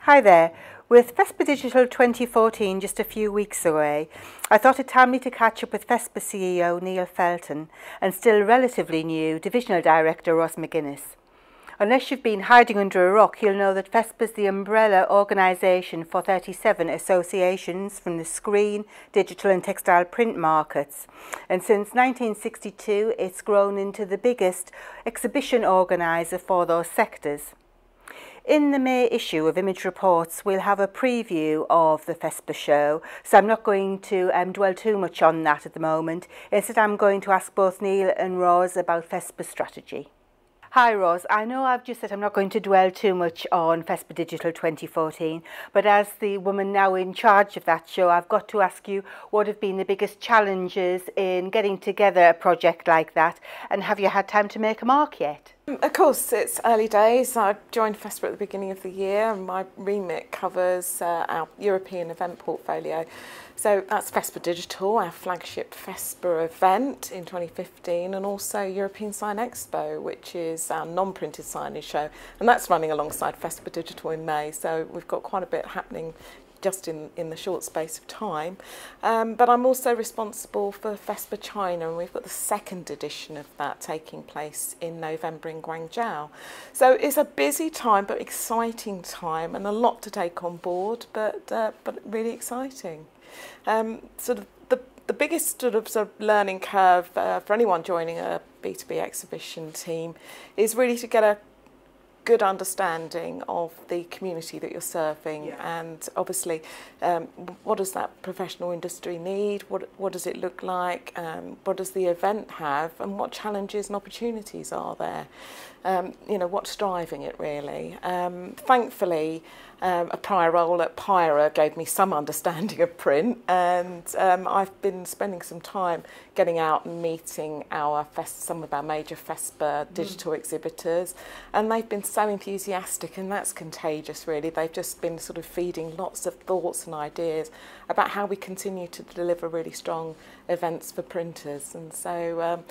Hi there. With Fespa Digital 2014 just a few weeks away, I thought it timely to catch up with Fespa CEO Neil Felton and still relatively new Divisional Director Roz McGuinness. Unless you've been hiding under a rock, you'll know that Fespa is the umbrella organisation for 37 associations from the screen, digital and textile print markets. And since 1962, it's grown into the biggest exhibition organiser for those sectors. In the May issue of Image Reports, we'll have a preview of the Fespa show, so I'm not going to dwell too much on that at the moment. Instead, I'm going to ask both Neil and Roz about Fespa strategy. Hi Roz, I know I've just said I'm not going to dwell too much on Fespa Digital 2014, but as the woman now in charge of that show, I've got to ask you what have been the biggest challenges in getting together a project like that, and have you had time to make a mark yet? Of course, it's early days. I joined Fespa at the beginning of the year, and my remit covers our European event portfolio. So that's Fespa Digital, our flagship Fespa event in 2015, and also European Sign Expo, which is our non-printed signage show, and that's running alongside Fespa Digital in May. So we've got quite a bit happening just in the short space of time. But I'm also responsible for Fespa China, and we've got the second edition of that taking place in November in Guangzhou. So it's a busy time, but exciting time, and a lot to take on board, but really exciting. Sort of the biggest sort of learning curve for anyone joining a B2B exhibition team is really to get a good understanding of the community that you're serving, and obviously what does that professional industry need, what does it look like, what does the event have, and what challenges and opportunities are there, you know, what's driving it really. Thankfully, a prior role at Pyra gave me some understanding of print, and I've been spending some time getting out and meeting some of our major Fespa digital exhibitors, and they've been so enthusiastic, and that's contagious really. They've just been sort of feeding lots of thoughts and ideas about how we continue to deliver really strong events for printers. And so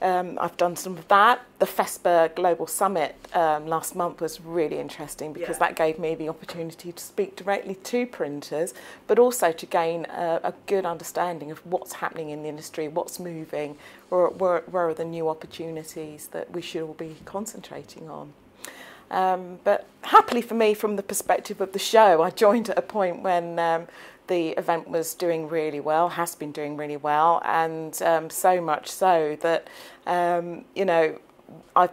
I've done some of that. The Fespa Global Summit last month was really interesting because that gave me the opportunity to speak directly to printers, but also to gain a good understanding of what's happening in the industry, what's moving, where are the new opportunities that we should all be concentrating on. But happily for me, from the perspective of the show, I joined at a point when the event was doing really well, has been doing really well, and so much so that, you know, I've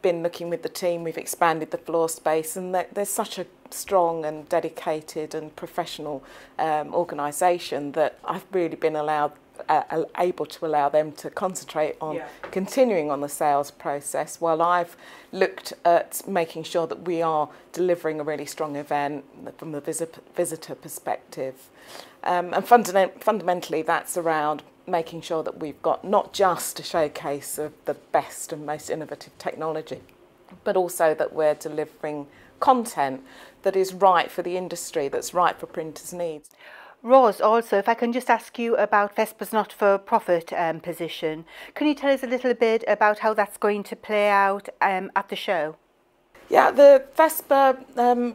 been looking with the team, we've expanded the floor space, and there's such a strong and dedicated and professional organisation that I've really been able to allow them to concentrate on continuing on the sales process, while I've looked at making sure that we are delivering a really strong event from the visitor perspective. And fundamentally that's around making sure that we've got not just a showcase of the best and most innovative technology, but also that we're delivering content that is right for the industry, that's right for printers' needs. Roz, also, if I can just ask you about Fespa's not-for-profit position, can you tell us a little bit about how that's going to play out at the show? Yeah, the Fespa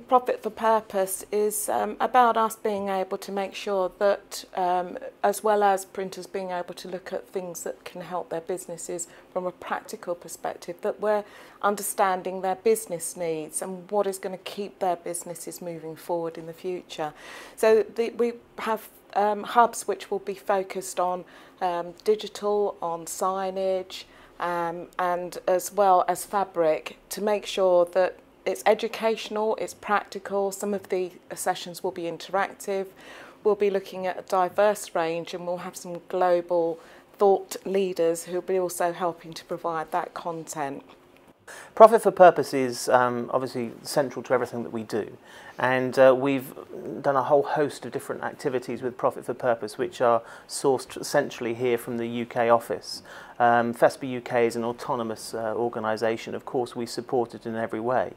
Profit for Purpose is about us being able to make sure that, as well as printers being able to look at things that can help their businesses from a practical perspective, that we're understanding their business needs and what is going to keep their businesses moving forward in the future. So we have hubs which will be focused on digital, on signage, and as well as fabric, to make sure that it's educational, it's practical. Some of the sessions will be interactive. We'll be looking at a diverse range, and we'll have some global thought leaders who'll be also helping to provide that content. Profit for Purpose is obviously central to everything that we do, and we've done a whole host of different activities with Profit for Purpose which are sourced centrally here from the UK office. Fespa UK is an autonomous organisation. Of course we support it in every way.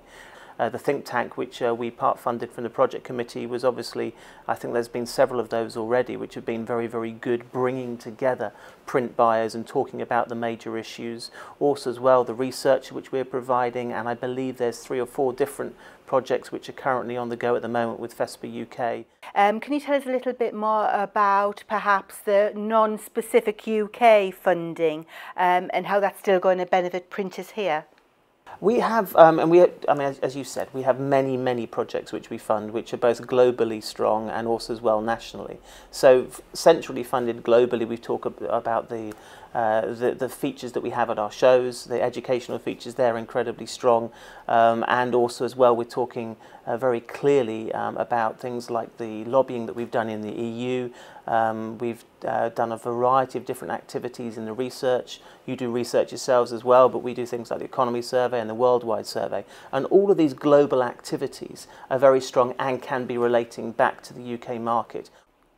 The think tank, which we part funded from the project committee, was obviously, I think there's been several of those already, which have been very, very good, bringing together print buyers and talking about the major issues. Also as well, the research which we're providing, and I believe there's 3 or 4 different projects which are currently on the go at the moment with Fespa UK. Can you tell us a little bit more about perhaps the non-specific UK funding and how that's still going to benefit printers here? We have, I mean, as you said, we have many, many projects which we fund, which are both globally strong and also as well nationally. So centrally funded globally, we talk about the features that we have at our shows, the educational features, they're incredibly strong, and also as well we're talking very clearly about things like the lobbying that we've done in the EU. We've done a variety of different activities in the research. You do research yourselves as well, but we do things like the economy survey and the worldwide survey. And all of these global activities are very strong and can be relating back to the UK market.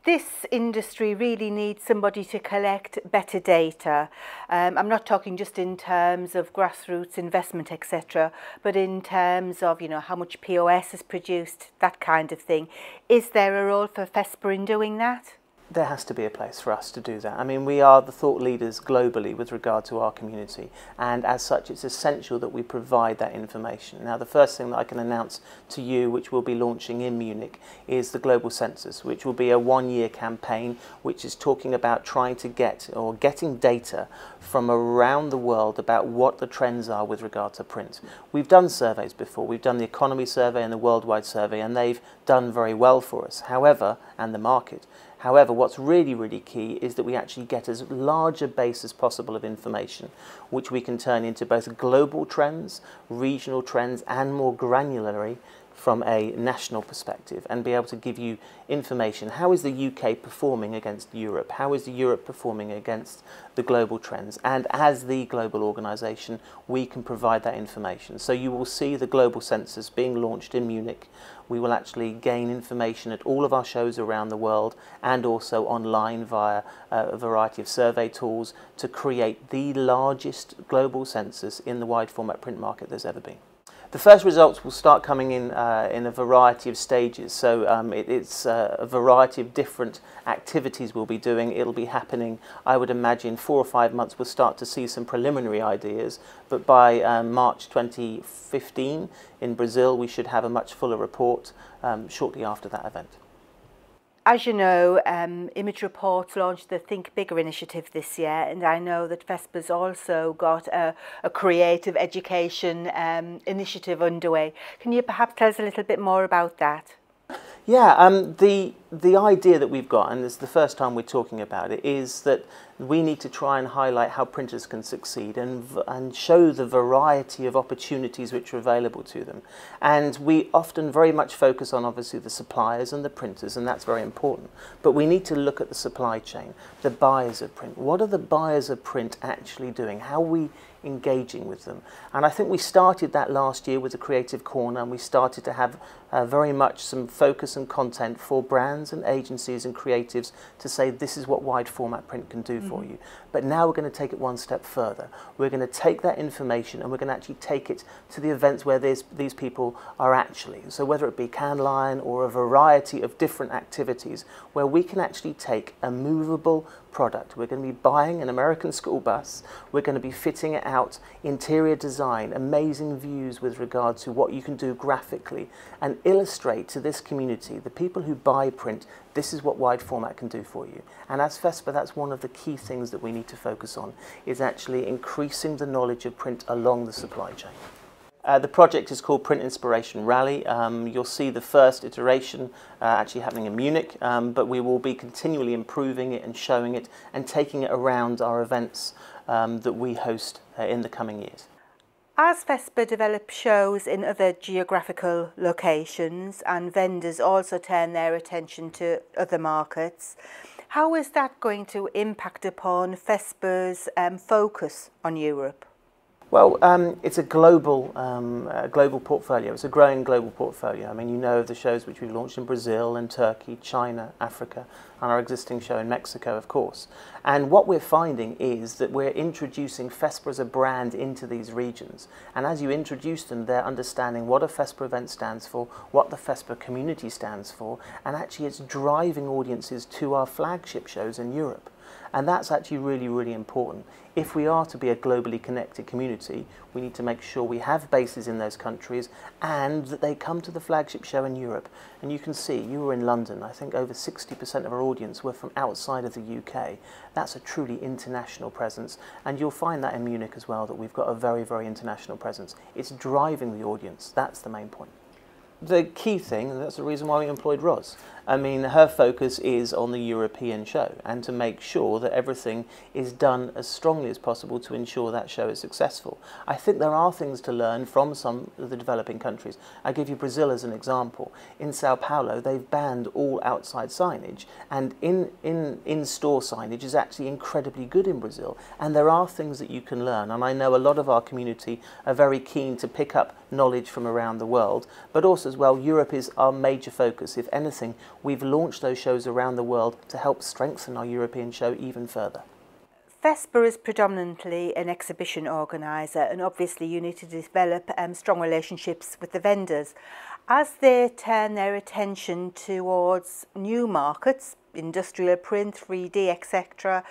This industry really needs somebody to collect better data. I'm not talking just in terms of grassroots investment, etc., but in terms of, you know, how much POS is produced, that kind of thing. Is there a role for Fespa in doing that? There has to be a place for us to do that. I mean, we are the thought leaders globally with regard to our community, and as such it's essential that we provide that information. Now, the first thing that I can announce to you, which we'll be launching in Munich, is the global census, which will be a 1-year campaign which is talking about trying to getting data from around the world about what the trends are with regard to print. We've done surveys before. We've done the economy survey and the worldwide survey, and they've done very well for us. However, and the market. However, what's really, really key is that we actually get as large a base as possible of information, which we can turn into both global trends, regional trends, and more granularly from a national perspective, and be able to give you information. How is the UK performing against Europe? How is Europe performing against the global trends? And as the global organisation, we can provide that information. So you will see the global census being launched in Munich. We will actually gain information at all of our shows around the world and also online via a variety of survey tools to create the largest global census in the wide format print market there's ever been. The first results will start coming in a variety of stages, so it's a variety of different activities we'll be doing. It'll be happening, I would imagine, 4 or 5 months. We'll start to see some preliminary ideas, but by March 2015 in Brazil we should have a much fuller report shortly after that event. As you know, Image Reports launched the Think Bigger initiative this year, and I know that Fespa's also got a creative education initiative underway. Can you perhaps tell us a little bit more about that? Yeah, the idea that we've got, and it's the first time we're talking about it, is that we need to try and highlight how printers can succeed and show the variety of opportunities which are available to them. And we often very much focus on obviously the suppliers and the printers, and that's very important. But we need to look at the supply chain, the buyers of print. What are the buyers of print actually doing? How are we engaging with them? And I think we started that last year with the Creative Corner, and we started to have very much some focus and content for brands and agencies and creatives to say this is what wide format print can do for you. But now we're going to take it one step further. We're going to take that information and we're going to actually take it to the events where these people are actually. So whether it be Canline or a variety of different activities where we can actually take a movable product. We're going to be buying an American school bus, we're going to be fitting it out, interior design, amazing views with regard to what you can do graphically, and illustrate to this community, the people who buy print, this is what wide format can do for you. And as Fespa, that's one of the key things that we need to focus on, is actually increasing the knowledge of print along the supply chain. The project is called Print Inspiration Rally. You'll see the first iteration actually happening in Munich, but we will be continually improving it and showing it and taking it around our events that we host in the coming years. As Fespa develops shows in other geographical locations and vendors also turn their attention to other markets, how is that going to impact upon Fespa's focus on Europe? Well, it's a global portfolio. It's a growing global portfolio. I mean, you know of the shows which we've launched in Brazil and Turkey, China, Africa, and our existing show in Mexico, of course. And what we're finding is that we're introducing Fespa as a brand into these regions. And as you introduce them, they're understanding what a Fespa event stands for, what the Fespa community stands for, and actually it's driving audiences to our flagship shows in Europe. And that's actually really, really important. If we are to be a globally connected community, we need to make sure we have bases in those countries and that they come to the flagship show in Europe. And you can see, you were in London, I think over 60% of our audience were from outside of the UK. That's a truly international presence. And you'll find that in Munich as well, that we've got a very, very international presence. It's driving the audience. That's the main point. The key thing, and that's the reason why we employed Roz. I mean, her focus is on the European show and to make sure that everything is done as strongly as possible to ensure that show is successful. I think there are things to learn from some of the developing countries. I give you Brazil as an example. In Sao Paulo, they've banned all outside signage, and in-store signage is actually incredibly good in Brazil. And there are things that you can learn, and I know a lot of our community are very keen to pick up knowledge from around the world, but also as well, Europe is our major focus. If anything, we've launched those shows around the world to help strengthen our European show even further. Fespa is predominantly an exhibition organiser, and obviously you need to develop strong relationships with the vendors. As they turn their attention towards new markets, industrial print, 3D, etc.,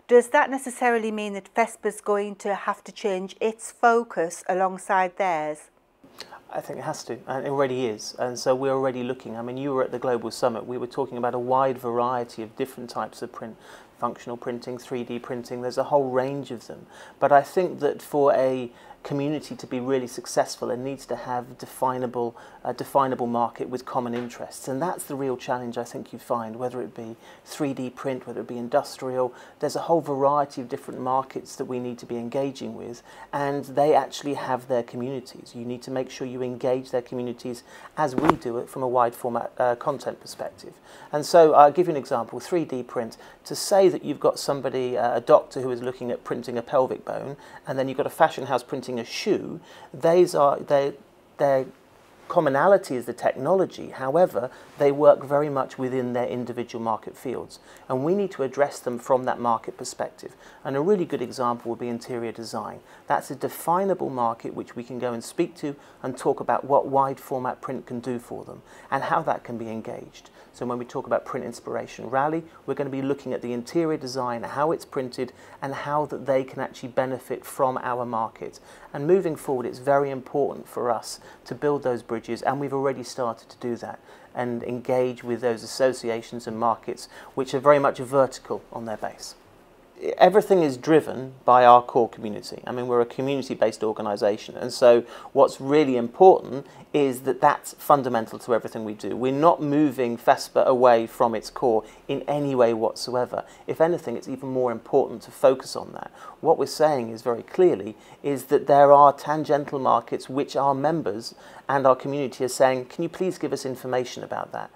does that necessarily mean that Fespa's going to have to change its focus alongside theirs? I think it has to, and it already is, and so we're already looking. I mean, you were at the Global Summit, we were talking about a wide variety of different types of print, functional printing, 3D printing, there's a whole range of them. But I think that for a community to be really successful, it needs to have a definable market with common interests, and that's the real challenge I think you find, whether it be 3D print, whether it be industrial. There's a whole variety of different markets that we need to be engaging with, and they actually have their communities. You need to make sure you engage their communities as we do it from a wide format content perspective. And so I'll give you an example, 3D print. To say that you've got somebody, a doctor who is looking at printing a pelvic bone, and then you've got a fashion house printing a shoe, their commonality is the technology. However, they work very much within their individual market fields, and we need to address them from that market perspective. And a really good example would be interior design. That's a definable market which we can go and speak to and talk about what wide format print can do for them and how that can be engaged. So when we talk about Print Inspiration Rally, we're going to be looking at the interior design, how it's printed, and how that they can actually benefit from our market. And moving forward, it's very important for us to build those bridges, and we've already started to do that, and engage with those associations and markets which are very much vertical on their base. Everything is driven by our core community. I mean, we're a community-based organisation, and so what's really important is that that's fundamental to everything we do. We're not moving Fespa away from its core in any way whatsoever. If anything, it's even more important to focus on that. What we're saying is very clearly is that there are tangential markets which our members and our community are saying, can you please give us information about that?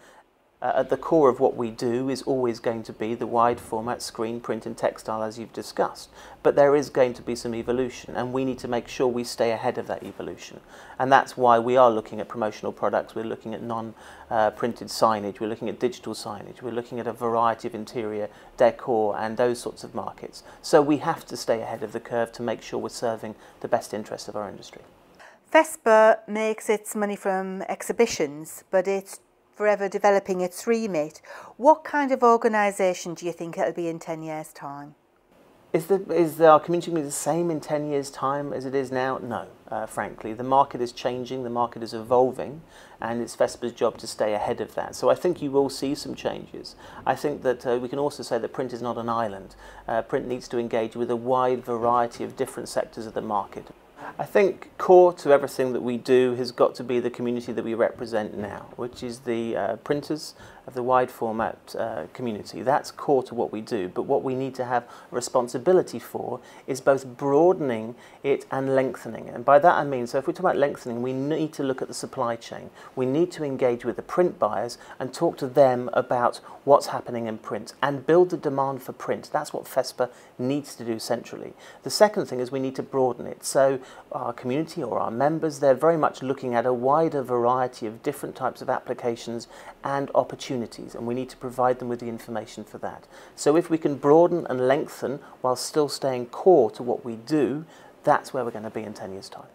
At the core of what we do is always going to be the wide format screen, print and textile, as you've discussed. But there is going to be some evolution, and we need to make sure we stay ahead of that evolution. And that's why we are looking at promotional products, we're looking at non-printed signage, we're looking at digital signage, we're looking at a variety of interior decor and those sorts of markets. So we have to stay ahead of the curve to make sure we're serving the best interests of our industry. Fespa makes its money from exhibitions, but it's forever developing its remit. What kind of organisation do you think it'll be in 10 years' time? Is our community going to be the same in 10 years' time as it is now? No, frankly. The market is changing, the market is evolving, and it's Fespa's job to stay ahead of that. So I think you will see some changes. I think that we can also say that print is not an island. Print needs to engage with a wide variety of different sectors of the market. I think core to everything that we do has got to be the community that we represent now, which is the printers of the wide format community. That's core to what we do, but what we need to have responsibility for is both broadening it and lengthening it. And by that I mean, so if we talk about lengthening, we need to look at the supply chain. We need to engage with the print buyers and talk to them about what's happening in print and build the demand for print. That's what Fespa needs to do centrally. The second thing is we need to broaden it. So our community or our members, they're very much looking at a wider variety of different types of applications and opportunities, and we need to provide them with the information for that. So if we can broaden and lengthen while still staying core to what we do, that's where we're going to be in 10 years' time.